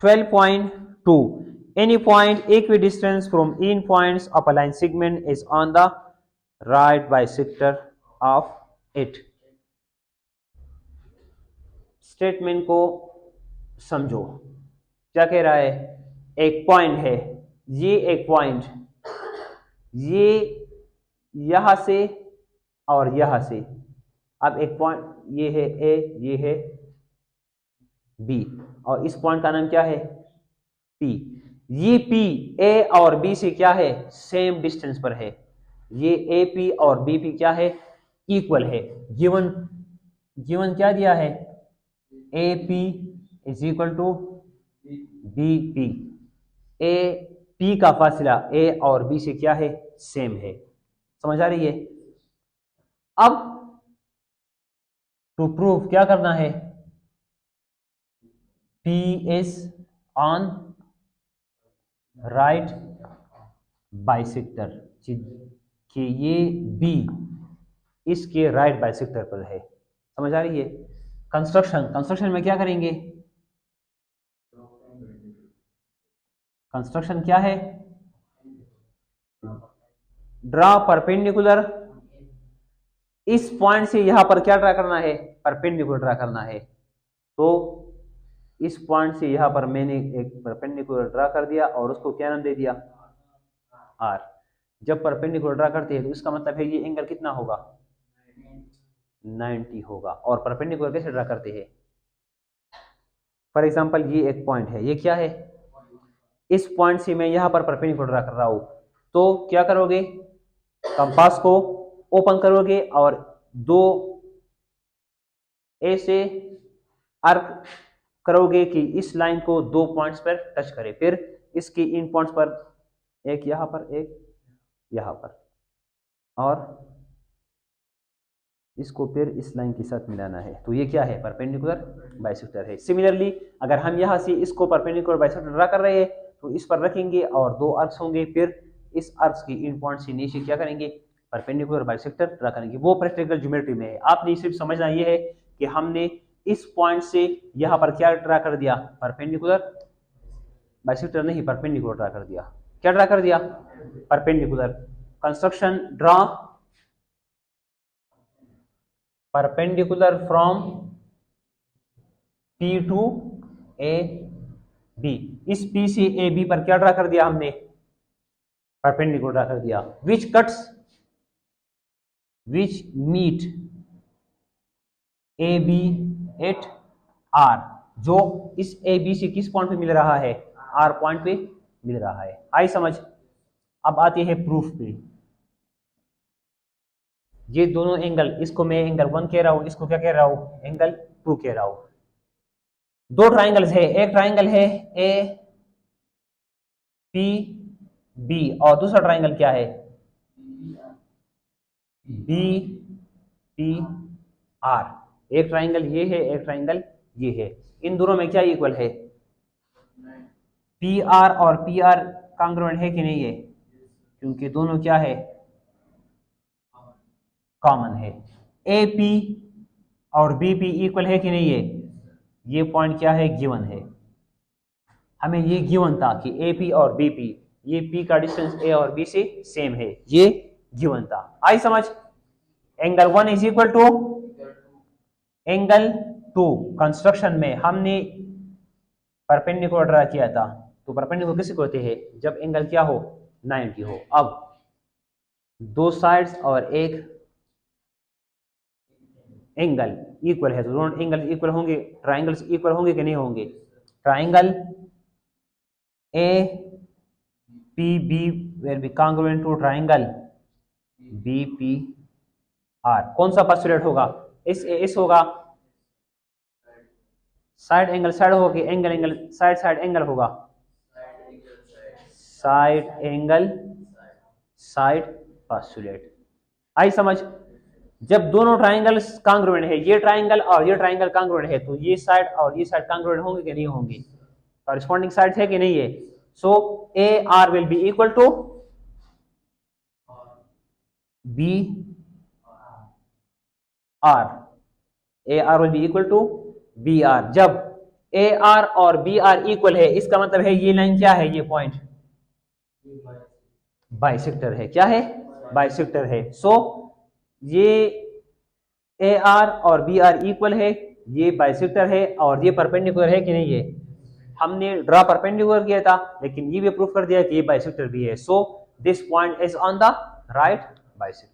12.2 any point equidistant from end points of a line segment is on the right bisector of it. Statement को समझो, क्या कह रहा है? एक पॉइंट है, ये एक पॉइंट, ये यहां से और यहां से, अब एक पॉइंट ये है ए, ये है बी, और इस पॉइंट का नाम क्या है? पी। ये पी ए और बी से क्या है? सेम डिस्टेंस पर है। ये ए पी और बी पी क्या है? इक्वल है। गिवन गिवन क्या दिया है? A P is equal to B P. A P का फासला ए और बी से क्या है? सेम है। समझ आ रही है? अब टू प्रूव क्या करना है? P is on right bisector, कि ये बी इसके राइट बाइसेक्टर पर है। समझ आ रही है? कंस्ट्रक्शन में क्या करेंगे? कंस्ट्रक्शन क्या है? Draw perpendicular. इस पॉइंट से यहां पर क्या ड्रा करना है? परपेंडिकुलर ड्रा करना है। तो इस पॉइंट से यहां पर मैंने एक परपेंडिकुलर ड्रा कर दिया और उसको क्या नाम दे दिया? आर। जब परपेंडिकुलर ड्रा करते हैं तो इसका मतलब है ये एंगल कितना होगा? 90 होगा। और परपेंडिकुलर कैसे ड्रा करते हैं? फॉर एग्जांपल ये एक पॉइंट है, ये क्या है? इस पॉइंट से मैं यहां पर परपेंडिकुलर ड्रा कर रहा हूं, तो क्या करोगे? कंपास को ओपन करोगे और दो ए से आर्क करोगे कि इस लाइन को दो पॉइंट्स पर टच करे, फिर इसकी इन पॉइंट्स पर, एक यहां पर, एक यहां पर, और इसको फिर इस लाइन के साथ मिलाना है। तो ये क्या है? परपेंडिकुलर बाइसेक्टर है। सिमिलरली अगर हम यहां से इसको परपेंडिकुलर बाइसेक्टर ड्रा कर रहे हैं तो इस पर रखेंगे और दो आर्क्स होंगे, फिर इस आर्क्स की इन पॉइंट से नीचे क्या करेंगे? परपेंडिकुलर बाइसेक्टर ड्रा करेंगे। वो प्रैक्टिकल ज्योमेट्री में है। आपने सिर्फ समझना ये है कि हमने इस पॉइंट से यहां पर क्या ड्रा कर दिया? परपेंडिकुलर बाइसेक्टर नहीं, परपेंडिकुलर ड्रा कर दिया। क्या ड्रा कर दिया? Perpendicular. Construction draw perpendicular from P to A B. इस P से ए बी पर क्या ड्रा कर दिया हमने? परपेंडिकुलर ड्रा कर दिया। Which meet A B at R, जो इस ए बी से किस पॉइंट पे मिल रहा है? आर पॉइंट पे मिल रहा है। आई समझ? अब आते हैं प्रूफ पे। ये दोनों एंगल, इसको मैं एंगल 1 कह रहा हूं, इसको क्या कह रहा हूं? एंगल 2 कह रहा हूं। दो ट्राइंगल्स है, एक ट्राइंगल है ए पी बी और दूसरा ट्राइंगल क्या है? B P R. एक ट्राइंगल ये है, एक ट्राइंगल ये है। इन दोनों में क्या इक्वल है? पी आर और पी आर कॉन्ग्रुएंट है कि नहीं है? क्योंकि दोनों क्या है? कॉमन है। ए पी और बी पी इक्वल है कि नहीं है? ये पॉइंट क्या है? गिवन है। हमें ये गिवन था कि ए पी और बी पी, ये पी का डिस्टेंस ए और बी से सेम है, ये गिवन था। आई समझ? Angle 1 is equal to angle 2। Construction में हमने परपेंडिकुलर ड्रा किया था, तो परपेंडिकुलर किसे कहते हैं? जब एंगल क्या हो? 90 हो। अब दो साइड्स और एक एंगल इक्वल है, तो दोनों एंगल इक्वल होंगे, ट्राइंगल्स इक्वल होंगे कि नहीं होंगे? Triangle A P B will be congruent to triangle B P R. कौन सा पोस्टुलेट होगा? इस होगा। साइड एंगल साइड होगा कि angle angle side side angle होगा? Side angle side postulate. आई समझ? जब दोनों ट्राइंगल्स कॉन्ग्रुएंट है, ये ट्राइंगल और ये ट्राइंगल कॉन्ग्रुएंट है, तो ये साइड और ये साइड कॉन्ग्रुएंट होंगे कि नहीं होंगे? कॉरेस्पॉन्डिंग साइड है कि नहीं है? So A R will be equal to B R. A R will be equal to B R जब ए आर और बी आर इक्वल है, इसका मतलब है ये लाइन क्या है, ये पॉइंट बाइसेक्टर है। क्या है, बाइसेक्टर है। सो ये ए आर और बी आर इक्वल है, ये बाइसेक्टर है, और ये परपेंडिकुलर है कि नहीं, ये हमने ड्रा परपेंडिकुलर किया था, लेकिन ये भी प्रूफ कर दिया कि ये बाइसेक्टर भी है। So this point is on the right bisector.